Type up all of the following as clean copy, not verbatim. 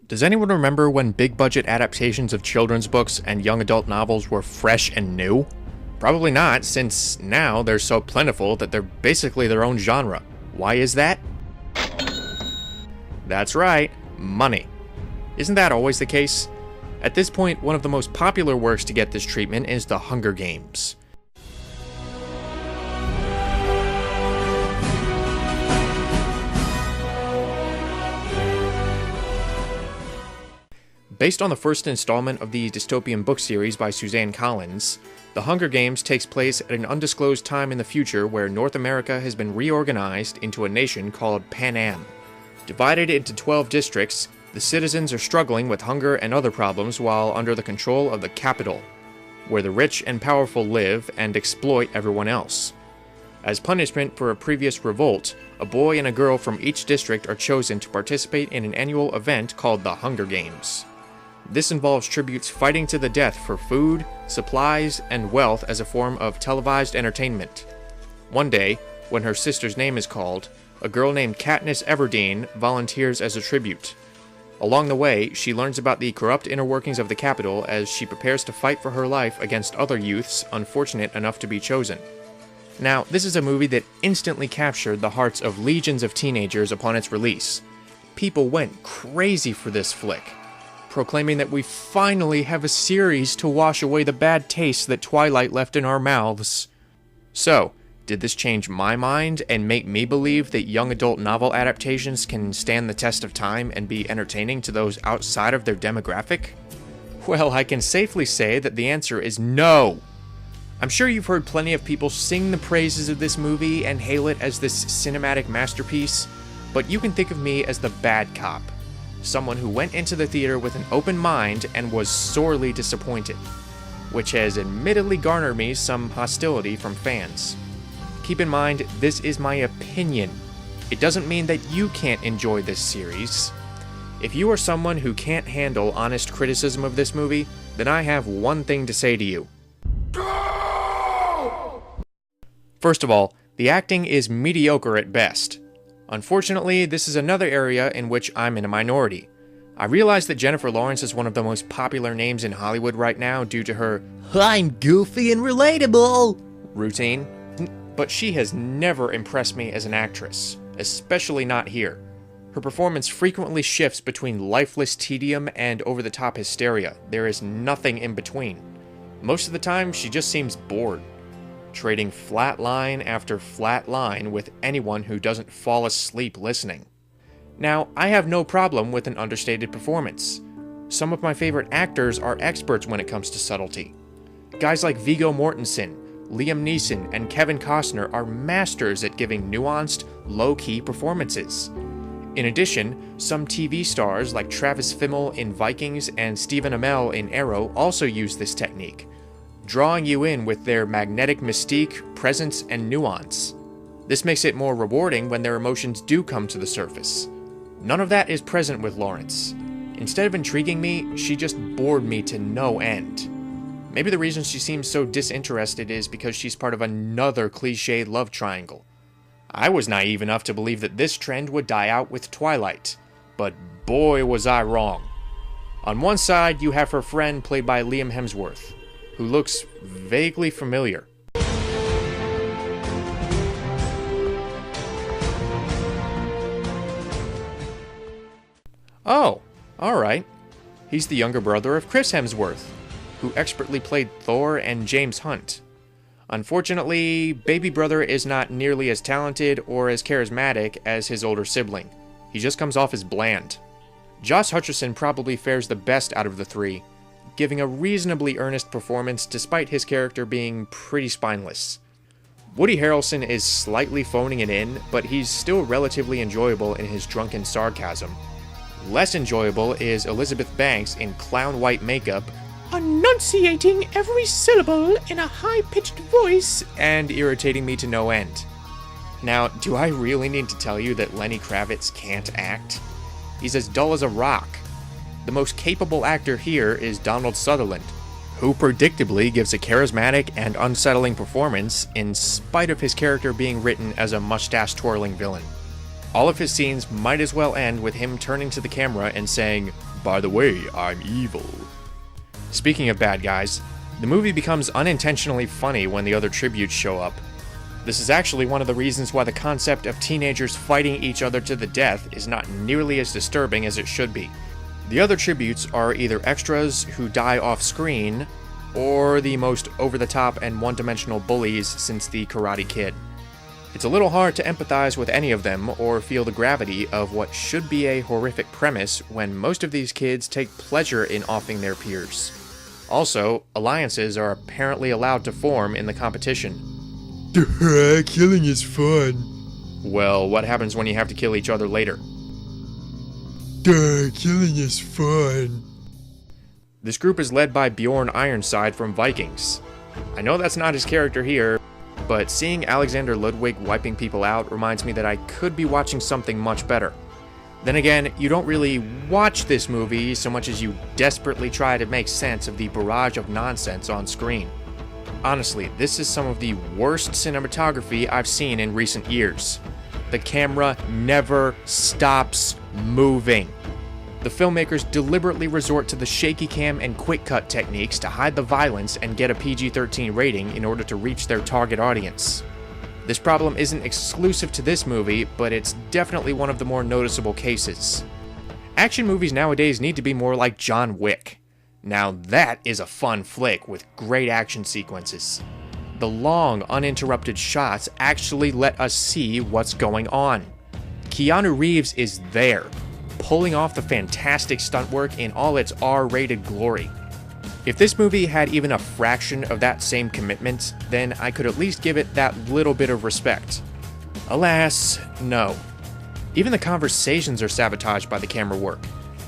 Does anyone remember when big-budget adaptations of children's books and young adult novels were fresh and new? Probably not, since now they're so plentiful that they're basically their own genre. Why is that? That's right, money. Isn't that always the case? At this point, one of the most popular works to get this treatment is The Hunger Games. Based on the first installment of the dystopian book series by Suzanne Collins, The Hunger Games takes place at an undisclosed time in the future where North America has been reorganized into a nation called Pan Am. Divided into 12 districts, the citizens are struggling with hunger and other problems while under the control of the capital, where the rich and powerful live and exploit everyone else. As punishment for a previous revolt, a boy and a girl from each district are chosen to participate in an annual event called the Hunger Games. This involves tributes fighting to the death for food, supplies, and wealth as a form of televised entertainment. One day, when her sister's name is called, a girl named Katniss Everdeen volunteers as a tribute. Along the way, she learns about the corrupt inner workings of the Capitol as she prepares to fight for her life against other youths unfortunate enough to be chosen. Now, this is a movie that instantly captured the hearts of legions of teenagers upon its release. People went crazy for this flick, proclaiming that we finally have a series to wash away the bad taste that Twilight left in our mouths. So, did this change my mind and make me believe that young adult novel adaptations can stand the test of time and be entertaining to those outside of their demographic? Well, I can safely say that the answer is no. I'm sure you've heard plenty of people sing the praises of this movie and hail it as this cinematic masterpiece, but you can think of me as the bad cop. Someone who went into the theater with an open mind and was sorely disappointed, which has admittedly garnered me some hostility from fans. Keep in mind, this is my opinion. It doesn't mean that you can't enjoy this series. If you are someone who can't handle honest criticism of this movie, then I have one thing to say to you. Go! First of all, the acting is mediocre at best. Unfortunately, this is another area in which I'm in a minority. I realize that Jennifer Lawrence is one of the most popular names in Hollywood right now due to her "I'm goofy and relatable" routine, but she has never impressed me as an actress, especially not here. Her performance frequently shifts between lifeless tedium and over-the-top hysteria. There is nothing in between. Most of the time, she just seems bored, trading flat line after flat line with anyone who doesn't fall asleep listening. Now, I have no problem with an understated performance. Some of my favorite actors are experts when it comes to subtlety. Guys like Viggo Mortensen, Liam Neeson, and Kevin Costner are masters at giving nuanced, low-key performances. In addition, some TV stars like Travis Fimmel in Vikings and Stephen Amell in Arrow also use this technique, drawing you in with their magnetic mystique, presence, and nuance. This makes it more rewarding when their emotions do come to the surface. None of that is present with Lawrence. Instead of intriguing me, she just bored me to no end. Maybe the reason she seems so disinterested is because she's part of another cliched love triangle. I was naive enough to believe that this trend would die out with Twilight, but boy was I wrong. On one side, you have her friend played by Liam Hemsworth, who looks vaguely familiar. Oh, alright. He's the younger brother of Chris Hemsworth, who expertly played Thor and James Hunt. Unfortunately, baby brother is not nearly as talented or as charismatic as his older sibling. He just comes off as bland. Josh Hutcherson probably fares the best out of the three, giving a reasonably earnest performance despite his character being pretty spineless. Woody Harrelson is slightly phoning it in, but he's still relatively enjoyable in his drunken sarcasm. Less enjoyable is Elizabeth Banks in clown white makeup, enunciating every syllable in a high-pitched voice and irritating me to no end. Now, do I really need to tell you that Lenny Kravitz can't act? He's as dull as a rock. The most capable actor here is Donald Sutherland, who predictably gives a charismatic and unsettling performance in spite of his character being written as a mustache-twirling villain. All of his scenes might as well end with him turning to the camera and saying, By the way, I'm evil. Speaking of bad guys, the movie becomes unintentionally funny when the other tributes show up. This is actually one of the reasons why the concept of teenagers fighting each other to the death is not nearly as disturbing as it should be. The other tributes are either extras who die off screen, or the most over-the-top and one-dimensional bullies since the Karate Kid. It's a little hard to empathize with any of them or feel the gravity of what should be a horrific premise when most of these kids take pleasure in offing their peers. Also, alliances are apparently allowed to form in the competition. Killing is fun. Well, what happens when you have to kill each other later? Killing is fun. This group is led by Bjorn Ironside from Vikings. I know that's not his character here, but seeing Alexander Ludwig wiping people out reminds me that I could be watching something much better. Then again, you don't really watch this movie so much as you desperately try to make sense of the barrage of nonsense on screen. Honestly, this is some of the worst cinematography I've seen in recent years. The camera never stops moving. The filmmakers deliberately resort to the shaky cam and quick cut techniques to hide the violence and get a PG-13 rating in order to reach their target audience. This problem isn't exclusive to this movie, but it's definitely one of the more noticeable cases. Action movies nowadays need to be more like John Wick. Now that is a fun flick with great action sequences. The long, uninterrupted shots actually let us see what's going on. Keanu Reeves is there, pulling off the fantastic stunt work in all its R-rated glory. If this movie had even a fraction of that same commitment, then I could at least give it that little bit of respect. Alas, no. Even the conversations are sabotaged by the camera work.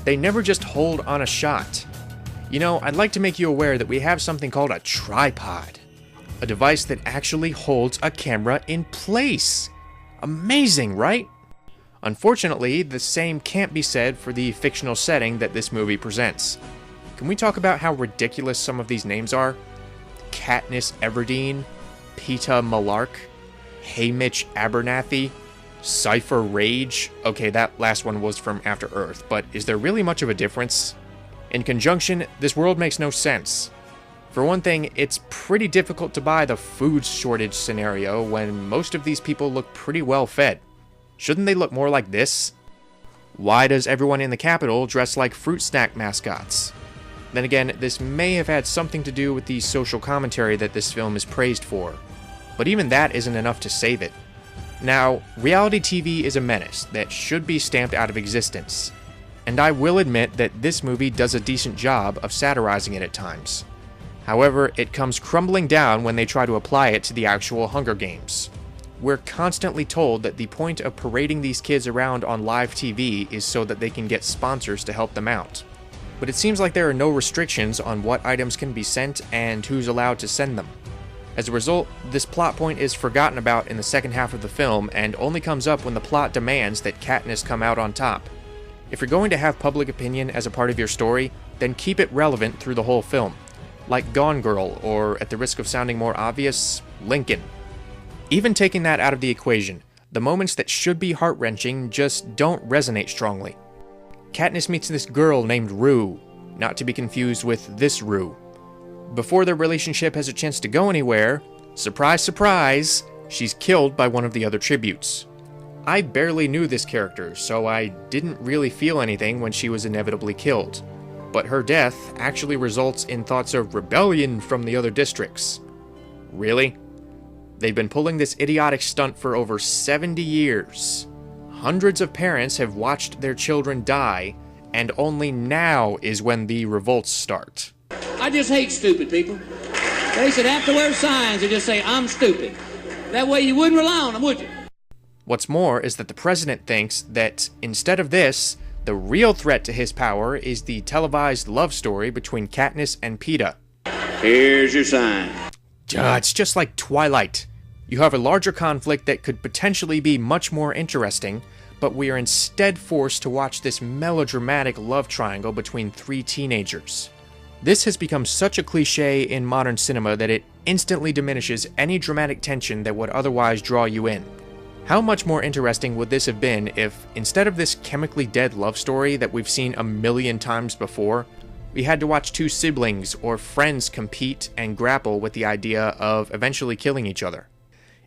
They never just hold on a shot. You know, I'd like to make you aware that we have something called a tripod. A device that actually holds a camera in place. Amazing, right? Unfortunately, the same can't be said for the fictional setting that this movie presents. Can we talk about how ridiculous some of these names are? Katniss Everdeen, Peeta Mellark, Haymitch Abernathy, Cypher Rage. Okay, that last one was from After Earth, but is there really much of a difference? In conjunction, this world makes no sense. For one thing, it's pretty difficult to buy the food shortage scenario when most of these people look pretty well fed. Shouldn't they look more like this? Why does everyone in the capital dress like fruit snack mascots? Then again, this may have had something to do with the social commentary that this film is praised for. But even that isn't enough to save it. Now, reality TV is a menace that should be stamped out of existence. And I will admit that this movie does a decent job of satirizing it at times. However, it comes crumbling down when they try to apply it to the actual Hunger Games. We're constantly told that the point of parading these kids around on live TV is so that they can get sponsors to help them out. But it seems like there are no restrictions on what items can be sent and who's allowed to send them. As a result, this plot point is forgotten about in the second half of the film and only comes up when the plot demands that Katniss come out on top. If you're going to have public opinion as a part of your story, then keep it relevant through the whole film. Like Gone Girl, or at the risk of sounding more obvious, Lincoln. Even taking that out of the equation, the moments that should be heart-wrenching just don't resonate strongly. Katniss meets this girl named Rue, not to be confused with this Rue. Before their relationship has a chance to go anywhere, surprise surprise, she's killed by one of the other tributes. I barely knew this character, so I didn't really feel anything when she was inevitably killed. But her death actually results in thoughts of rebellion from the other districts. Really? They've been pulling this idiotic stunt for over 70 years. Hundreds of parents have watched their children die, and only now is when the revolts start. I just hate stupid people. They should have to wear signs that just say, "I'm stupid." That way you wouldn't rely on them, would you? What's more is that the president thinks that, instead of this, the real threat to his power is the televised love story between Katniss and Peeta. Here's your sign. It's just like Twilight. You have a larger conflict that could potentially be much more interesting, but we are instead forced to watch this melodramatic love triangle between three teenagers. This has become such a cliche in modern cinema that it instantly diminishes any dramatic tension that would otherwise draw you in. How much more interesting would this have been if, instead of this chemically dead love story that we've seen a million times before, we had to watch two siblings or friends compete and grapple with the idea of eventually killing each other?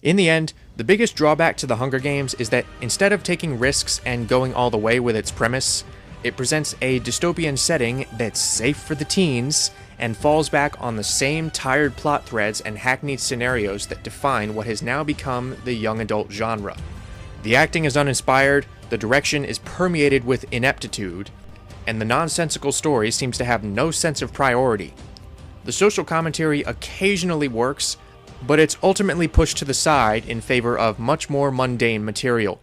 In the end, the biggest drawback to The Hunger Games is that instead of taking risks and going all the way with its premise, it presents a dystopian setting that's safe for the teens and falls back on the same tired plot threads and hackneyed scenarios that define what has now become the young adult genre. The acting is uninspired, the direction is permeated with ineptitude, and the nonsensical story seems to have no sense of priority. The social commentary occasionally works, but it's ultimately pushed to the side in favor of much more mundane material.